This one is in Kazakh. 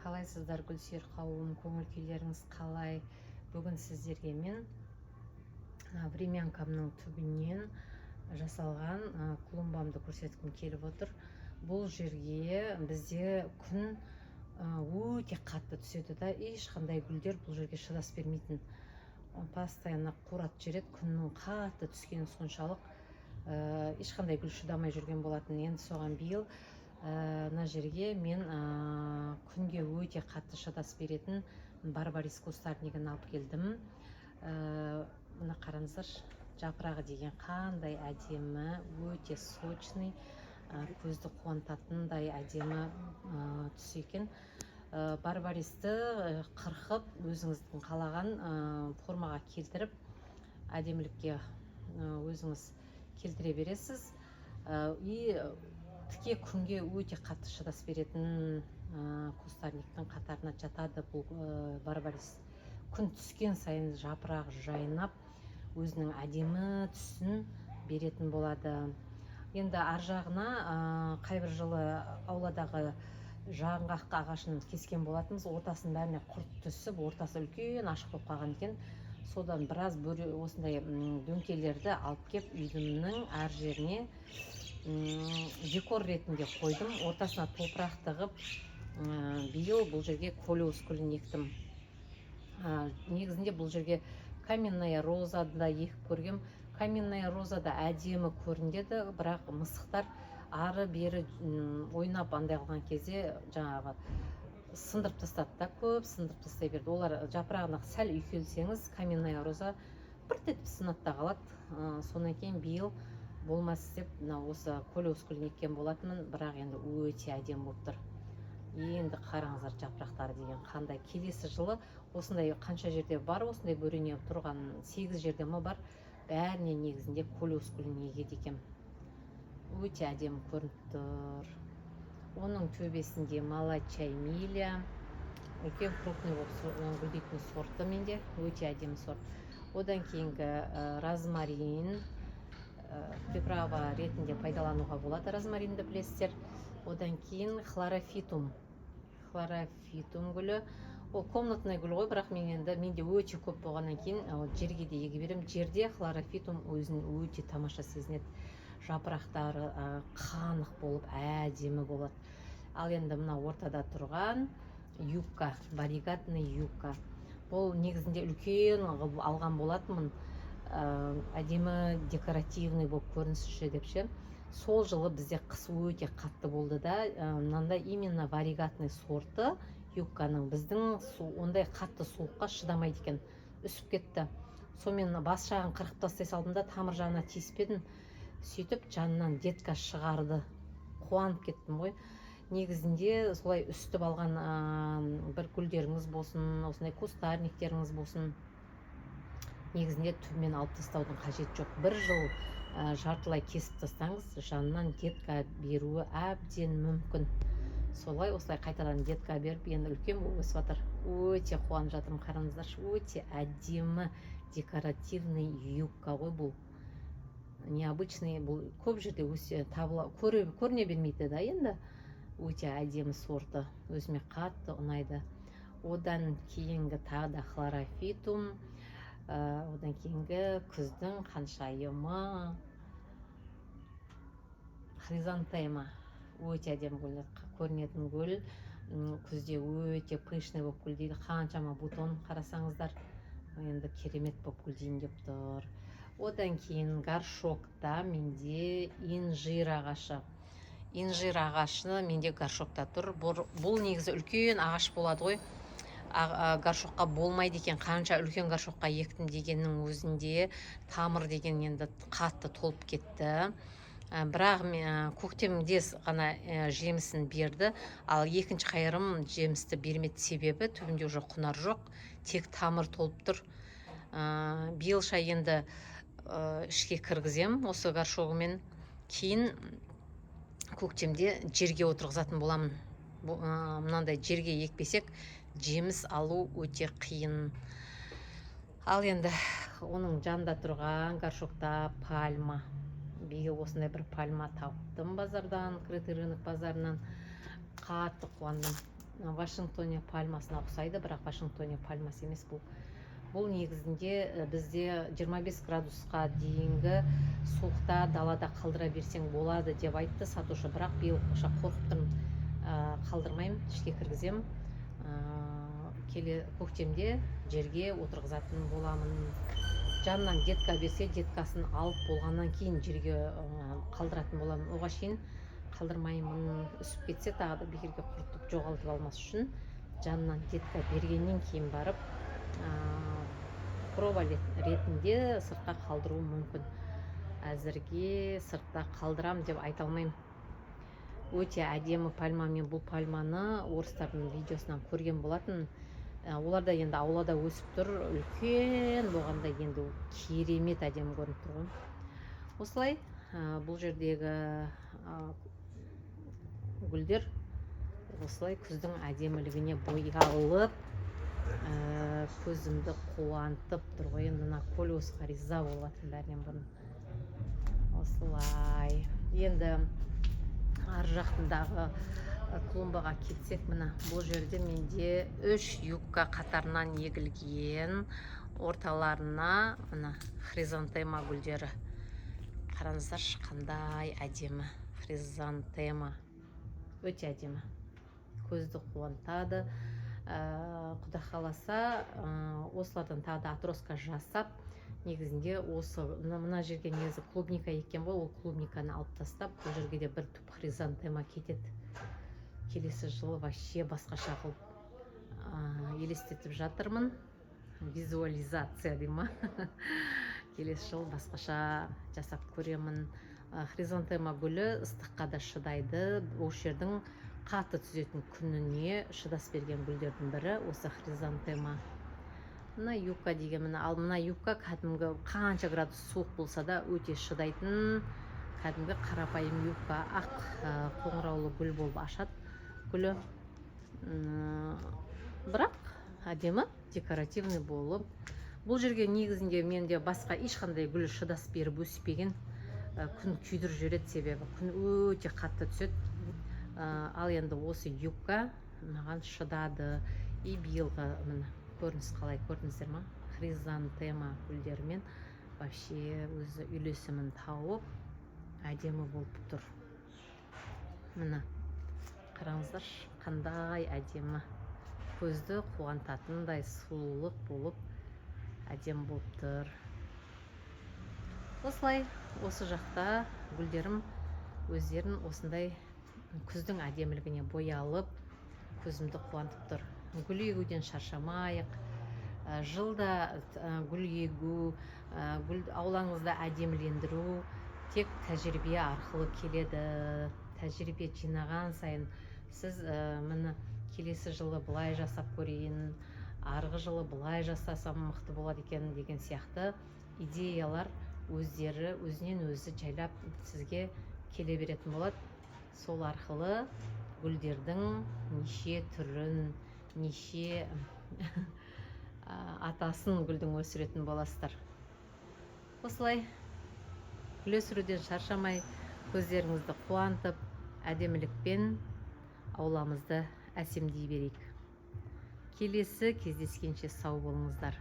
Қалайсыздар гүлсүйер қауым, көңіл күйлеріңіз қалай? Бүгін сіздерге мен времянкамның түбінен жасалған клумбамды көрсеткім келіп отыр. Бұл жерге бізде күн өте қатты түседі да, ешқандай гүлдер бұл жерге шыдас бермейтін. Постоянно қуратып жібереді, күннің қатты түскені соншалық ешқандай гүл шыдамай жүрген болатын. Енді соған биыл мына жерге мен күнге өте қатты шыдас беретін барбарис кустарнигін алып келдім. Мына қараңыздар, жапырағы деген қандай әдемі, өте сочный, көзді қуантатындай әдемі түс екен. Барбаристі қырқып, өзіңіздің қалаған формаға келтіріп, әдемілікке өзіңіз келтіре бересіз. Тіке күнге өте қатты шыдас беретін кустарниктің қатарына жатады бұл барбарис. Күн түскен сайын жапырағы жайнап, өзінің әдемі түсін беретін болады. Енді ар жағына қайбір жылы ауладағы жаңғақ ағашын кескен болатынбыз. Ортасын бәріне құрт түсіп, ортасы үлкен ашық болып қалған екен. Содан біраз осындай дөңкелерді алып кеп үйдің әр жеріне декор ретінде қойдым. Ортасына топырақ тығып, биыл бұл жерге колеус гүлін ектім. Негізінде бұл жерге каменная розады да егіп көргем. Каменная розада әдемі көрінеді, бірақ мысықтар ары бері ойнап андай қылған кезде жаңағы сындырып тастады да, көп сындырып тастай берді. Олар жапырағына сәл үйкелсеңіз, каменная роза бірт етіп сынады да қалады. Сонан кейін биыл болмас деп осы колеус гүлін еккен болатынмын, бірақ енді өте әдемі болып тұр. Енді қараңыздар, жапырақтары деген қандай. Келесі жылы осындай қанша жерде бар, осындай бөрене тұрған 8 жерде ма бар, бәріне негізінде колеус гүлін егеді екен. Өте әдемі көрініп тұр. Оның төбесінде малачай миля, үлкен крупный болып гүлдейтін сорты менде, өте әдемі сорт. Одан кейінгі розмарин, приправа ретінде пайдалануға болады, розмаринді білесіздер. Одан кейін хлорофитум. Хлорофитум гүлі. Ол комнатный гүл ғой, бірақ менде өте көп болғаннан кейін жерге де еге берем. Жерде хлорофитум өзін өте тамаша сезінеді. Жапырақтары қанық болып, әдемі болады. Ал енді мына ортада тұрған юбка, варигатный юбка. Бұл негізінде үлкен алған болатынмын, әдемі декоративный болып көрінсінші деп ше. Сол жылы бізде қыс өте қатты болды да, мынандай именно варигатный сорты юбканың біздің ондай қатты суыққа шыдамайды екен, үсіп кетті. Сонымен бас жағын қырқып тастай салдым да, тамыр жағына тиіспедім. Сөйтіп жанынан детка шығарды, қуанып кеттім ғой. Негізінде солай үстіп алған бір гүлдеріңіз болсын, осындай кустарниктеріңіз болсын, негізінде түбімен алып тастаудың қажет жоқ. Бір жыл жартылай кесіп тастаңыз, жанынан детка беруі әбден мүмкін. Солай осылай қайтадан детка беріп, енді үлкен болып өсіп жатыр. Өте қуанып жатырмын, қараңыздар, өте әдемі декоративный юбка ғой бұл. Необычный, бұл көп жерде көріне бермейді да, енді өте әдемі сорты, өзіме қатты ұнайды. Одан кейінгі тағы да хлорофитум, одан кейінгі күздің ханшайымы, хризантема, өте әдемі көрінетін гүл. Күзде өте пышный болып гүлдейді, қаншама бутон қарасаңыздар, енді керемет болып гүлдейін деп тұр. Одан кейін горшокта менде инжир ағашы. Инжир ағашы менде горшокта тұр. Бұл негізі үлкен ағаш болады ғой. Горшокқа болмайды екен, қанша үлкен горшокқа ектім дегеннің өзінде тамыр деген енді қатты толып кетті. Бірақ көктемде ғана жемісін берді, ал екінші қайырым жемісті бермеді. Себебі түбінде уже құнар жоқ, тек тамыр толып тұр. Биылша енді ішке кіргізем осы горшогымен, кейін көктемде жерге отырғызатын боламын. Мынандай жерге екпесек, жеміс алу өте қиын. Ал енді оның жанында тұрған горшокта пальма. Биыл осындай бір пальма таптым базардан, крытый рынок базарынан. Қатты қуандым. Вашингтония пальмасына ұқсайды, бірақ Вашингтония пальмасы емес бұл. Бұл негізінде бізде 25 градусқа дейінгі суықта далада қалдыра берсең болады деп айтты сатушы, бірақ биыл қорқып тұрмын, қалдырмаймын, ішке кіргіземін. Көктемде жерге отырғызатын боламын. Жанынан детка берсе, деткасын алып болғаннан кейін жерге қалдыратын боламын. Оған шейін қалдырмаймын. Үсіп кетсе тағы да бекерге құртып жоғалтып алмас үшін жанынан детка бергеннен кейін барып проба ретінде сыртқа қалдыру мүмкін. Әзірге сыртта қалдырам деп айта алмаймын. Өте әдемі пальма. Мен бұл пальманы орыстардың видеосынан көрген болатын. Олар да енді аулада өсіп тұр, үлкен болғанда енді керемет әдемі көрініп тұр ғой. Осылай бұл жердегі гүлдер осылай күздің әдемілігіне боялып көзімді қуантып тұр ғой. Мына колесқа риза болатын бәрінен бұрын. Осылай. Енді ар жақтындағы клумбаға кетсек, мына бұл жерде менде 3 юбка қатарынан егілген. Орталарына мына хризантема гүлдері. Қараңыздаршы, қандай әдемі хризантема. Өте әдемі. Көзді қуантады. Құда қаласа осылардан тағы да отроска жасап, негізінде осы мына жерге негізі клубника еккен ғой, ол клубниканы алып тастап, бұл жерге де бір түп хризантема кетеді. Келесі жылы вообще басқаша қылып елестетіп жатырмын. Визуализация дей ма? Келесі жыл басқаша жасап көремін. Хризантема гүлі ыстыққа да шыдайды. Осы жердің қатты түзетін күніне шыдас берген гүлдердің бірі осы хризантема. Мына юбка деген, ал мына юбка кәдімгі қанша градус суық болса да өте шыдайтын кәдімгі қарапайым юбка. Ақ қоңыраулы гүл болып ашады гүлі. Бірақ әдемі, декоративный болып. Бұл жерге негізінде менде басқа ешқандай гүл шыдас беріп өспеген. Күн күйдіріп жібереді, себебі күн өте қатты түседі. Ал енді осы юбка маған шыдады. И биылғы мына көрініс қалай, көрдіңіздер ма? Хризантема гүлдерімен вообще өзі үйлесімін тауып әдемі болып тұр. Мына қараңыздар, қандай әдемі, көзді қуантатындай сұлулық болып әдемі болып тұр. Осылай, осы жақта гүлдерім өздерін осындай күздің әдемілігіне боялып, көзімді қуантып тұр. Гүл егуден шаршамайық. Жылда гүл егу, аулаңызды әдемілендіру тек тәжірибе арқылы келеді. Тәжірибе жинаған сайын сіз міне келесі жылы былай жасап көрейін, арғы жылы былай жасасам мықты болады екен деген сияқты идеялар өзінен өзі жайлап сізге келе беретін болады. Сол арқылы гүлдердің неше түрін, неше атасын гүлдің өсіретін боласыздар. Осылай гүл өсіруден шаршамай, көздеріңізді қуантып, әдемілікпен ауламызды әсемдей берейік. Келесі кездескенше сау болыңыздар.